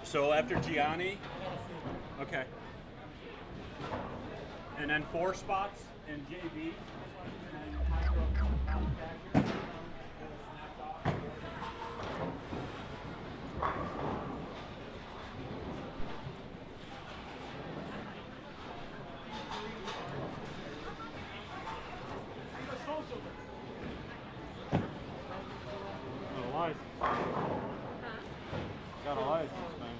So after Gianni, okay. And then 4 spots in JV. And then hydro. Got a license, man.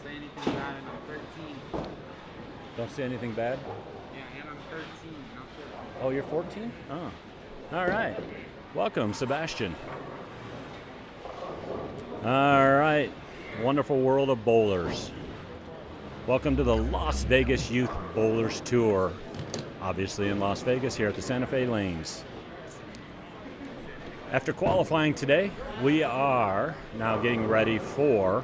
Say anything bad and I'm 13. Don't say anything bad? Yeah, and I'm 13, not 14. Oh, you're 14? Oh. All right. Welcome, Sebastian. All right. Wonderful world of bowlers. Welcome to the Las Vegas Youth Bowlers Tour. Obviously in Las Vegas here at the Santa Fe Lanes. After qualifying today, we are now getting ready for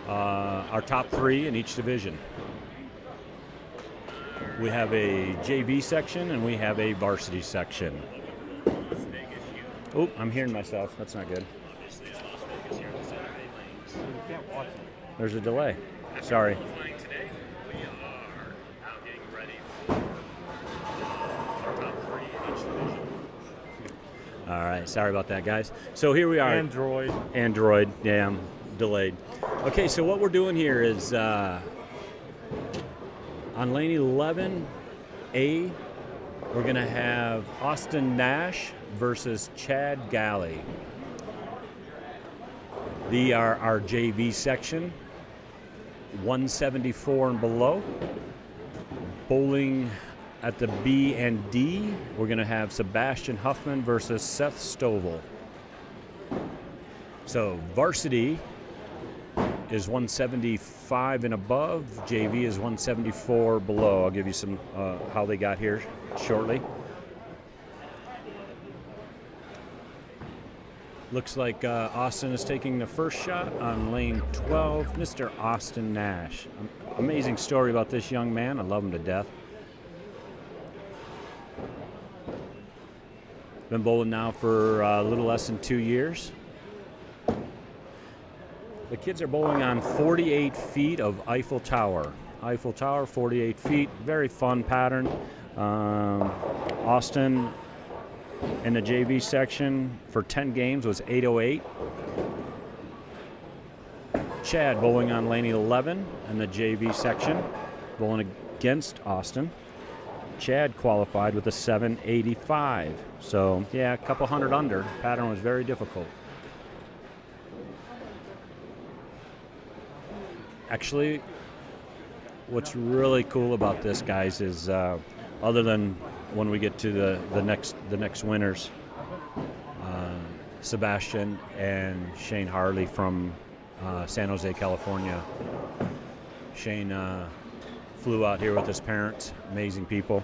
our top three in each division. We have a JV section and we have a varsity section. Oh, I'm hearing myself. That's not good. There's a delay. Sorry. All right, sorry about that, guys. So here we are. Android, yeah, I'm delayed. Okay, so what we're doing here is on lane 11A, we're going to have Austin Nash versus Chad Galley. They are our JV section, 174 and below. Bowling at the B and D, we're going to have Sebastian Huffman versus Seth Stovall. So varsity is 175 and above. JV is 174 below. I'll give you some how they got here shortly. Looks like Austin is taking the first shot on lane 12. Mr. Austin Nash. Amazing story about this young man. I love him to death. Been bowling now for a little less than 2 years. The kids are bowling on 48 feet of Eiffel Tower. Eiffel Tower, 48 feet. Very fun pattern. Austin in the JV section for 10 games was 808. Chad bowling on lane 11 in the JV section, bowling against Austin. Chad qualified with a 785. So, yeah, a couple hundred under. Pattern was very difficult. Actually, what's really cool about this, guys, is other than when we get to the next winners, Sebastian and Shane Harley from San Jose, California. Shane flew out here with his parents, amazing people.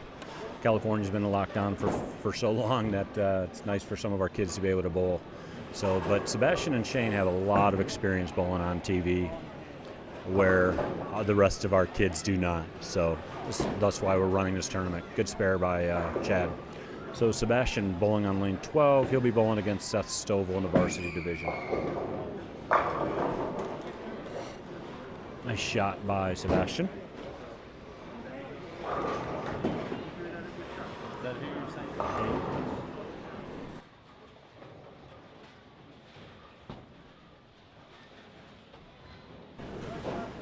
California's been in lockdown for so long that it's nice for some of our kids to be able to bowl. So, but Sebastian and Shane have a lot of experience bowling on TV, where the rest of our kids do not. So that's why we're running this tournament. Good spare by Chad. So Sebastian bowling on lane 12. He'll be bowling against Seth Stovall in the varsity division. Nice shot by Sebastian.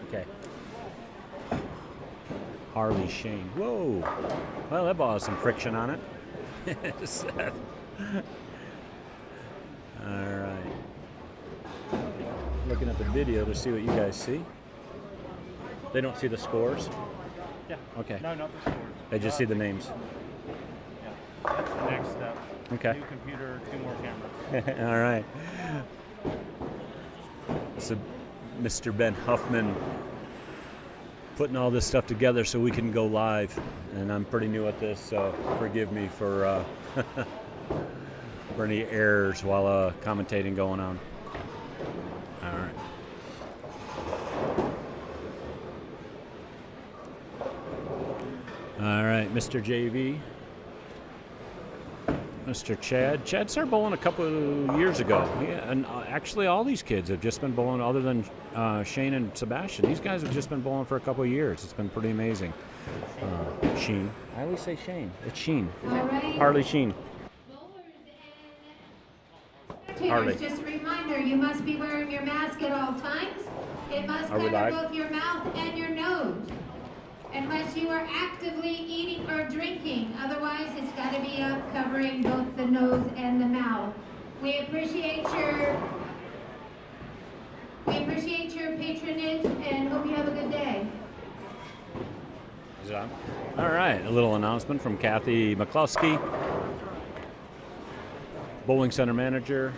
Okay. Harley Shane. Whoa. Well, that ball has some friction on it. Seth. All right. Looking at the video to see what you guys see. They don't see the scores? Yeah. Okay. No, not the scores. They just see the names. Yeah. That's the next step. Okay. New computer, 2 more cameras. All right. So, Mr. Ben Huffman putting all this stuff together so we can go live. And I'm pretty new at this, so forgive me for any errors while commentating going on. All right. All right, Mr. JV. Mr. Chad. Chad started bowling a couple of years ago. Yeah, and actually all these kids have just been bowling, other than Shane and Sebastian. These guys have just been bowling for a couple of years. It's been pretty amazing. Sheen. I always say Shane. It's Sheen. Right. Harley Sheen. Harley. Just a reminder, you must be wearing your mask at all times. It must Are we cover live? both your mouth and your nose. unless you are actively eating or drinking. Otherwise, it's got to be up covering both the nose and the mouth. We appreciate your patronage and hope you have a good day. Is it on? All right, a little announcement from Kathy McCluskey, bowling center manager.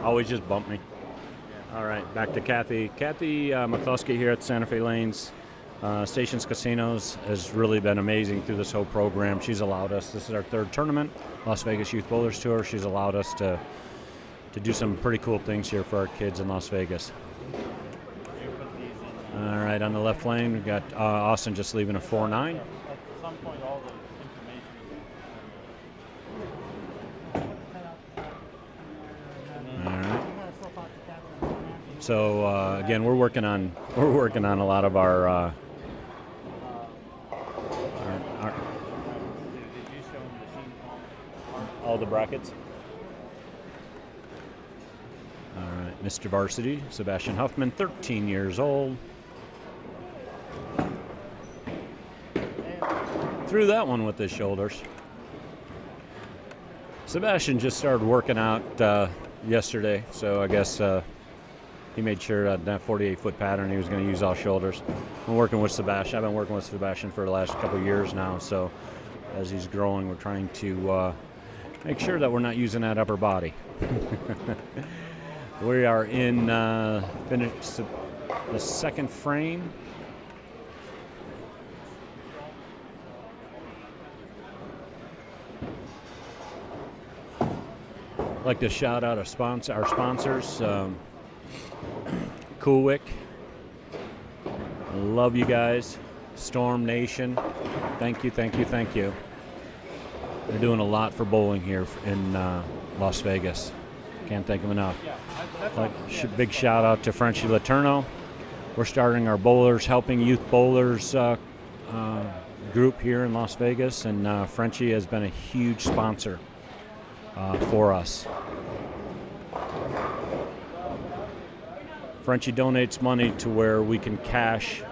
Always just bump me. All right, back to Kathy. Kathy McCluskey here at Santa Fe Lanes. Stations Casinos has really been amazing through this whole program. She's allowed us, this is our third tournament, Las Vegas Youth Bowlers Tour. She's allowed us to do some pretty cool things here for our kids in Las Vegas. All right, on the left lane, we've got Austin just leaving a 4-9. At some point, all the information. All right. So again, we're working on a lot of our Did you show them the machine phone? all the brackets. All right, Mr. Varsity, Sebastian Huffman, 13 years old. Threw that one with his shoulders. Sebastian just started working out yesterday, so I guess he made sure that 48-foot pattern he was going to use all shoulders. I'm working with Sebastian. I've been working with Sebastian for the last couple of years now, so as he's growing, we're trying to make sure that we're not using that upper body. We are in the second frame. I'd like to shout out our sponsors, Coolwick. Love you guys. Storm Nation. Thank you, thank you, thank you. They're doing a lot for bowling here in Las Vegas. Can't thank them enough. Big shout out to Frenchie Letourneau. We're starting our Bowlers Helping Youth Bowlers group here in Las Vegas, and Frenchie has been a huge sponsor for us. Frenchie donates money to where we can cash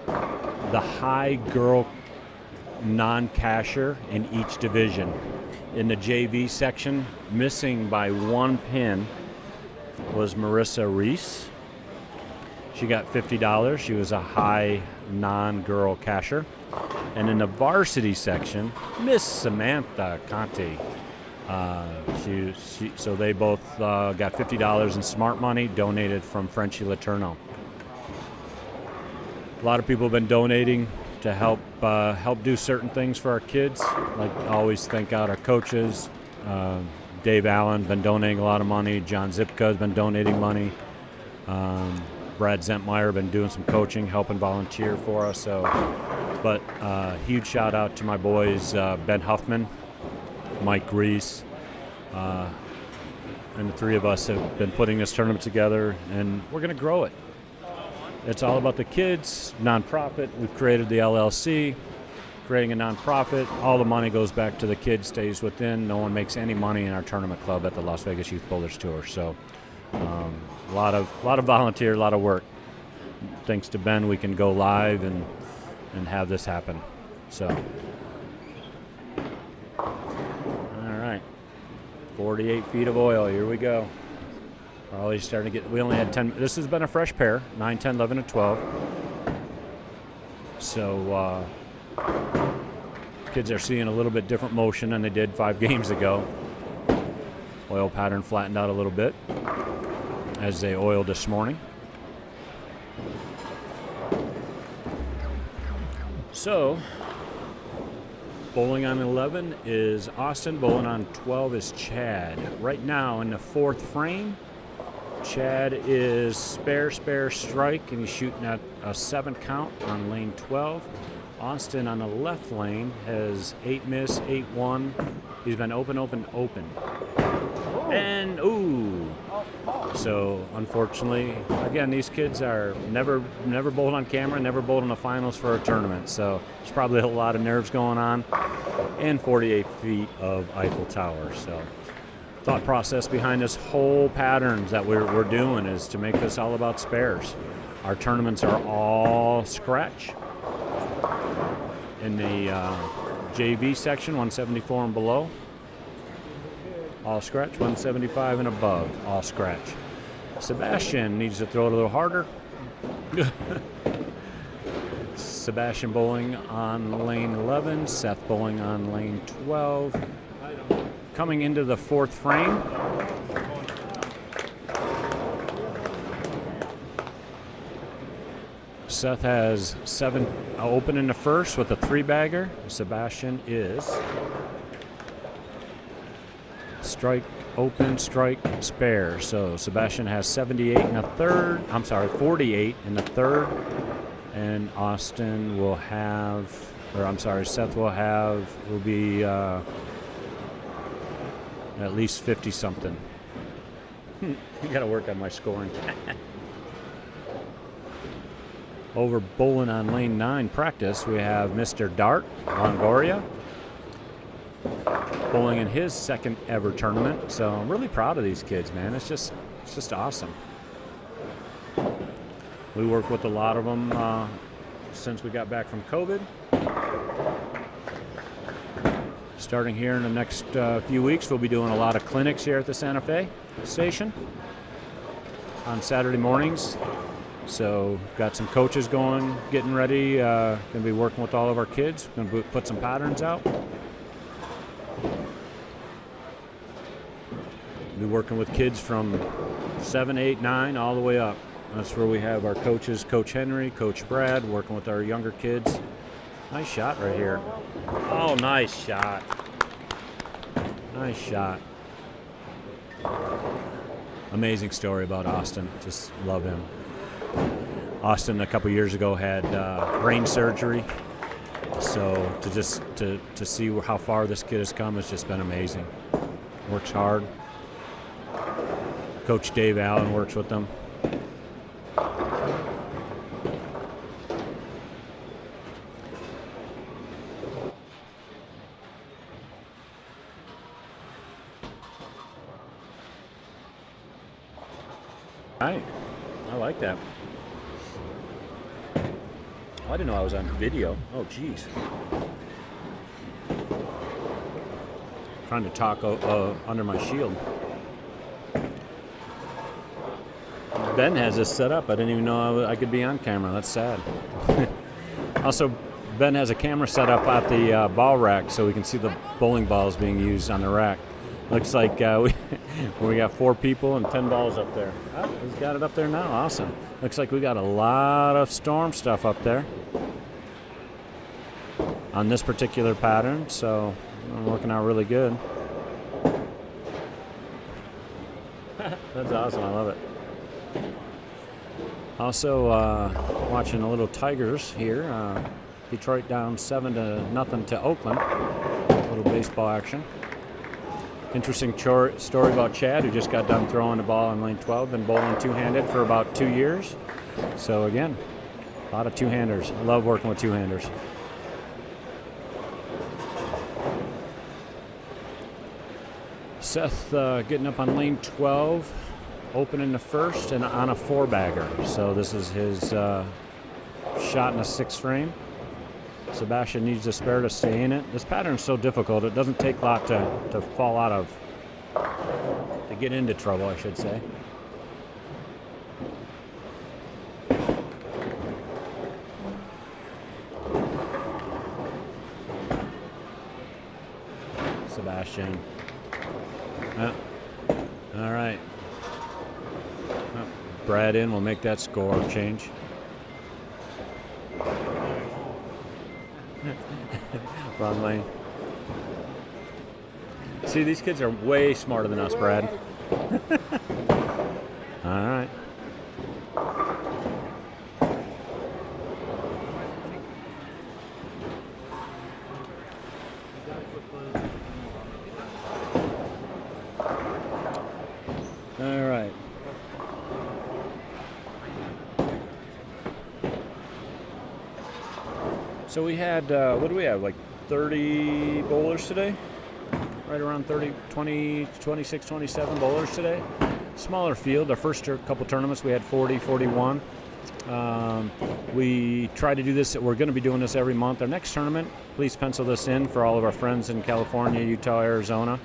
the high girl non-casher in each division. In the JV section, missing by one pin was Marissa Reese. She got $50. She was a high non-girl casher. And in the varsity section, Miss Samantha Conte. So they both got $50 in smart money donated from Frenchie Letourneau. A lot of people have been donating to help do certain things for our kids. Like always thank out our coaches. Dave Allen been donating a lot of money. John Zipka has been donating money. Brad Zentmeyer been doing some coaching, helping volunteer for us. But huge shout out to my boys Ben Huffman, Mike Reese, and the three of us have been putting this tournament together, and we're going to grow it. It's all about the kids, nonprofit. We've created the LLC, creating a nonprofit. All the money goes back to the kids, stays within. No one makes any money in our tournament club at the Las Vegas Youth Bowlers Tour. So a lot of volunteer, a lot of work. Thanks to Ben, we can go live and have this happen. So, all right, 48 feet of oil. Here we go. Probably starting to get, we only had 10, this has been a fresh pair, 9, 10, 11, and 12. So kids are seeing a little bit different motion than they did 5 games ago. Oil pattern flattened out a little bit as they oiled this morning. So, bowling on 11 is Austin, bowling on 12 is Chad. Right now in the 4th frame, Chad is spare, strike, and he's shooting at a 7 count on lane 12. Austin on the left lane has 8 miss, 8-1. He's been open. And, ooh. So, unfortunately, again, these kids are never bowled on camera, never bowled in the finals for a tournament. So, there's probably a lot of nerves going on. And 48 feet of Eiffel Tower. So, thought process behind this whole patterns that we're doing is to make this all about spares. Our tournaments are all scratch. In the JV section, 174 and below, all scratch. 175 and above, all scratch. Sebastian needs to throw it a little harder. Sebastian bowling on lane 11, Seth bowling on lane 12. Coming into the fourth frame. Seth has 7 open in the first with a 3-bagger. Sebastian is strike, open, strike, spare. So Sebastian has 78 in the third. I'm sorry, 48 in the third. And Austin will have, or I'm sorry, Seth will be at least 50 something. You got to work on my scoring. Over bowling on lane 9 practice, we have Mr. Dart Longoria bowling in his second ever tournament. So I'm really proud of these kids, man. It's just awesome. We work with a lot of them since we got back from COVID. Starting here in the next few weeks, we'll be doing a lot of clinics here at the Santa Fe station on Saturday mornings. So got some coaches going, getting ready. Going to be working with all of our kids. Going to put some patterns out. Be working with kids from 7, 8, 9, all the way up. That's where we have our coaches, Coach Henry, Coach Brad, working with our younger kids. Nice shot right here. Oh, nice shot. Nice shot. Amazing story about Austin. Just love him. Austin a couple years ago had brain surgery. So to see how far this kid has come has just been amazing. Works hard. Coach Dave Allen works with them. I like that. Oh, I didn't know I was on video. Oh, geez. Trying to talk under my shield. Ben has this set up. I didn't even know I could be on camera. That's sad. Also, Ben has a camera set up at the ball rack so we can see the bowling balls being used on the rack. Looks like we got 4 people and 10 balls up there. Oh, he's got it up there now. Awesome. Looks like we got a lot of storm stuff up there on this particular pattern, so I'm working out really good. That's awesome. I love it. Also, watching a little Tigers here. Detroit down 7-0 to Oakland. A little baseball action. Interesting story about Chad, who just got done throwing the ball on lane 12, been bowling two-handed for about 2 years. So again, a lot of two-handers. I love working with two-handers. Seth getting up on lane 12, opening the first and on a 4-bagger. So this is his shot in a 6th frame. Sebastian needs a spare to stay in it. This pattern is so difficult. It doesn't take a lot to fall out of, to get into trouble, I should say. Sebastian. All right. Brad in will make that score change. Wrong lane. See, these kids are way smarter than us, Brad. All right. All right. So we had, what do we have, like 30 bowlers today? right around 30, 20, 26, 27 bowlers today. Smaller field. Our first couple tournaments we had 40, 41. We try to do this. We're going to be doing this every month. Our next tournament, please pencil this in for all of our friends in California, Utah, Arizona.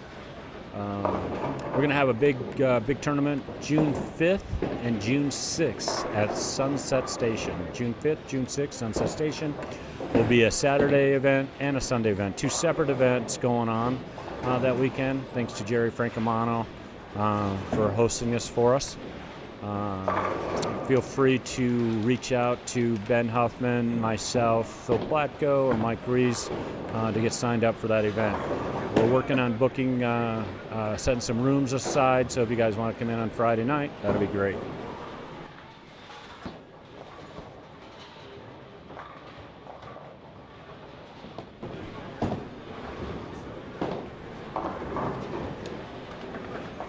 We're going to have a big tournament June 5th and June 6th at Sunset Station. June 5th, June 6th, Sunset Station. Will be a Saturday event and a Sunday event. 2 separate events going on that weekend. Thanks to Jerry Francomano for hosting this for us. Feel free to reach out to Ben Huffman, myself, Phil Blatko, or Mike Rees to get signed up for that event. We're working on booking, setting some rooms aside, so if you guys want to come in on Friday night, that'll be great.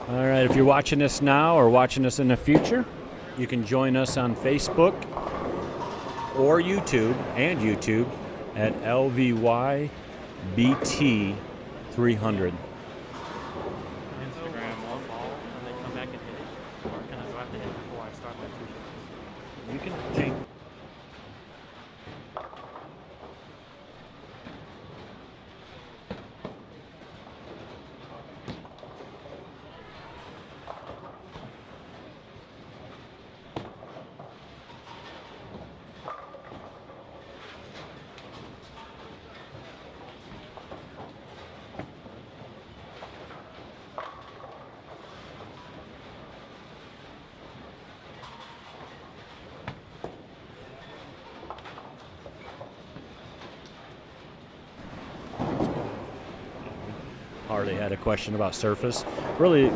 All right, if you're watching this now or watching this in the future, you can join us on Facebook or YouTube at LVYBT 300. Instagram one ball and then come back and hit it? Or can I go out to hit before I start my 2 shots? You can change. Harley had a question about surface. Really,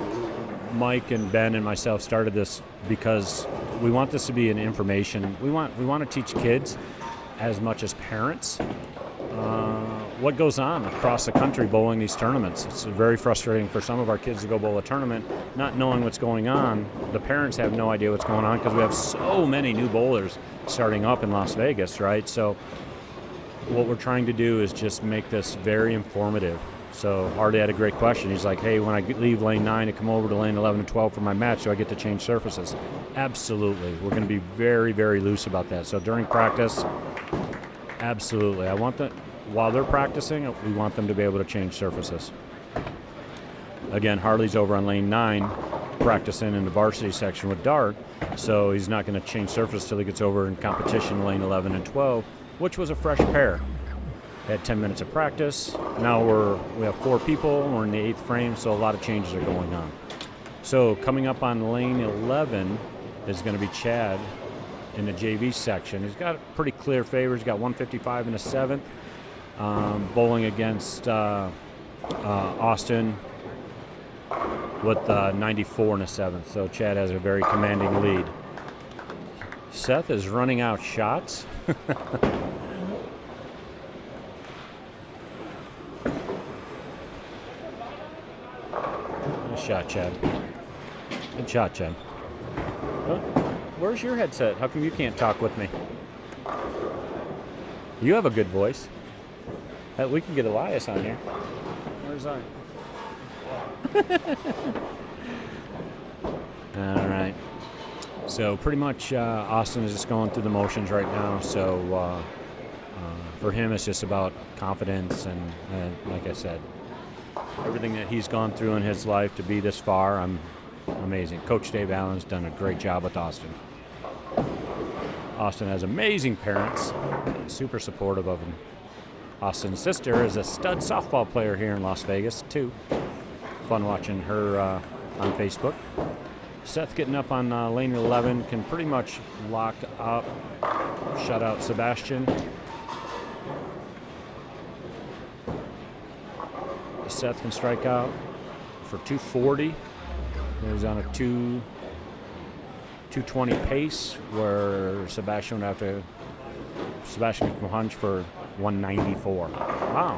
Mike and Ben and myself started this because we want this to be an information. We want to teach kids as much as parents what goes on across the country bowling these tournaments. It's very frustrating for some of our kids to go bowl a tournament not knowing what's going on. The parents have no idea what's going on because we have so many new bowlers starting up in Las Vegas, right? So what we're trying to do is just make this very informative. So Hardy had a great question. He's like, hey, when I leave lane 9 and come over to lane 11 and 12 for my match, do I get to change surfaces? Absolutely. We're going to be very, very loose about that. So during practice, absolutely. I want them, while they're practicing, we want them to be able to change surfaces. Again, Harley's over on lane 9 practicing in the varsity section with Dart, so he's not going to change surface till he gets over in competition lane 11 and 12, which was a fresh pair. Had 10 minutes of practice. Now we have 4 people. We're in the 8th frame, so a lot of changes are going on. So coming up on lane 11 is going to be Chad in the JV section. He's got a pretty clear favor. He's got 155 in the 7th, bowling against Austin with 94 in the 7th. So Chad has a very commanding lead. Seth is running out shots. Nice shot, Chad. Good shot, Chad. Oh, where's your headset? How come you can't talk with me? You have a good voice. We can get Elias on here. Where's I? All right. So pretty much Austin is just going through the motions right now. So for him, it's just about confidence and like I said, everything that he's gone through in his life to be this far, I'm amazing. Coach Dave Allen's done a great job with Austin. Austin has amazing parents, super supportive of him. Austin's sister is a stud softball player here in Las Vegas, too. Fun watching her on Facebook. Seth getting up on lane 11 can pretty much lock up, shut out Sebastian. Seth can strike out for 240. He's on a 220 pace, where Sebastian would have to. Sebastian can punch for 194. Wow.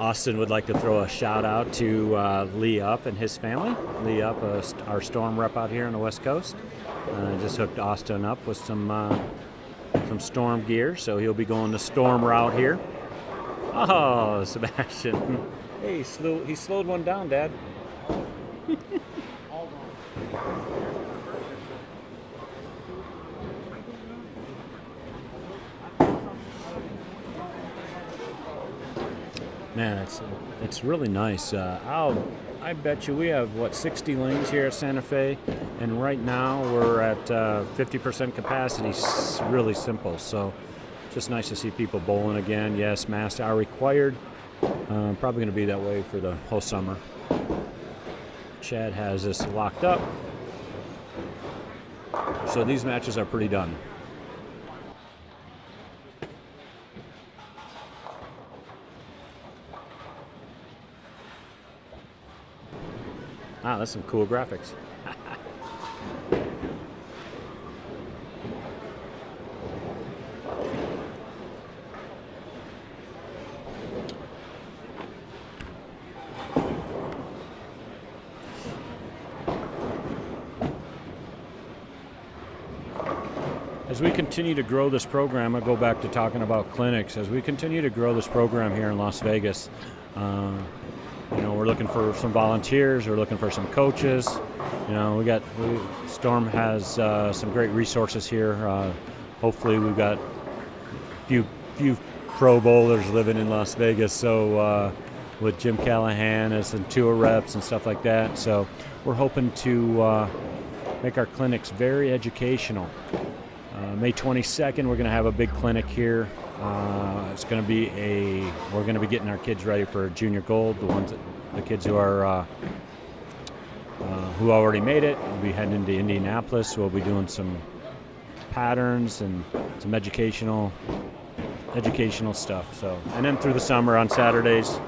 Austin would like to throw a shout out to Lee Up and his family. Lee Up, our storm rep out here on the West Coast. Just hooked Austin up with some Storm gear, so he'll be going the Storm route here. Oh, Sebastian. Hey, he slowed one down, Dad. Man, it's really nice. I bet you we have, 60 lanes here at Santa Fe, and right now we're at 50% capacity. It's really simple, so just nice to see people bowling again. Yes, masks are required. Probably going to be that way for the whole summer. Chad has this locked up, so these matches are pretty done. Ah, that's some cool graphics. As we continue to grow this program, I go back to talking about clinics. As we continue to grow this program here in Las Vegas, we're looking for some volunteers. We're looking for some coaches. Storm has some great resources here. Hopefully, we've got a few pro bowlers living in Las Vegas. So with Jim Callahan as some tour reps and stuff like that. So we're hoping to make our clinics very educational. May 22nd, we're going to have a big clinic here. It's going to be we're going to be getting our kids ready for Junior Gold. The kids who are who already made it. We'll be heading into Indianapolis. We'll be doing some patterns and some educational stuff. So, and then through the summer on Saturdays,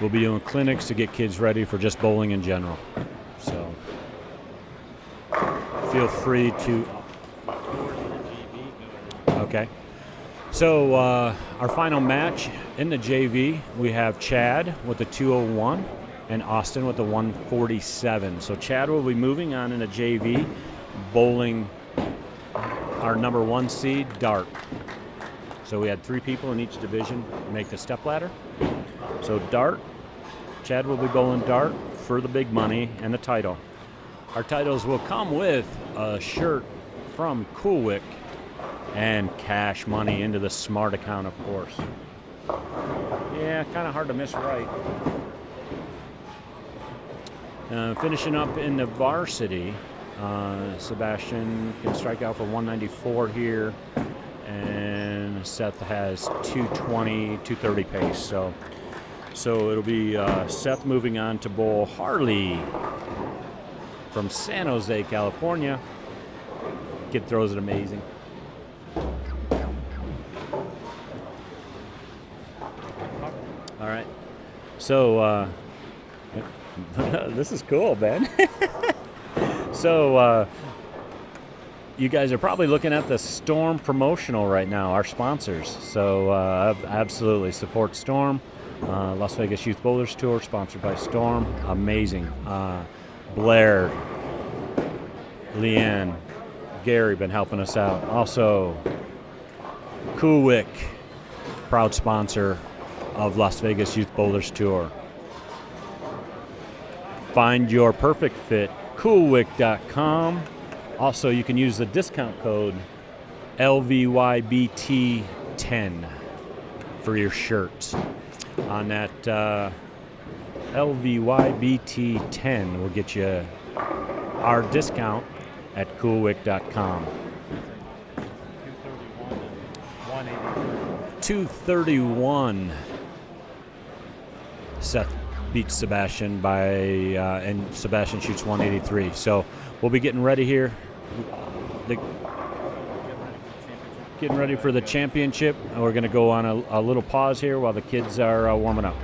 we'll be doing clinics to get kids ready for just bowling in general. So, feel free to. Okay. So our final match in the JV, we have Chad with the 201 and Austin with the 147. So Chad will be moving on in the JV, bowling our number 1 seed, Dart. So we had 3 people in each division make the stepladder. So Dart, Chad will be bowling Dart for the big money and the title. Our titles will come with a shirt from Coolwick and cash money into the Smart account, of course. Yeah, kind of hard to miss right. Finishing up in the Varsity, Sebastian can strike out for 194 here, and Seth has 220, 230 pace. So it'll be Seth moving on to bowl Harley from San Jose, California. Kid throws it amazing. All right, so this is cool, Ben. So you guys are probably looking at the Storm promotional right now, our sponsors. So absolutely support Storm. Las Vegas Youth Bowlers Tour, sponsored by Storm. Amazing. Blair, Leanne, Gary been helping us out. Also, Coolwick, proud sponsor of Las Vegas Youth Bowlers Tour. Find your perfect fit, coolwick.com. Also, you can use the discount code LVYBT10 for your shirts. On that LVYBT10 will get you our discount at coolwick.com. 231. Seth beats Sebastian and Sebastian shoots 183. So we'll be getting ready here. Getting ready for the championship. We're going to go on a little pause here while the kids are warming up.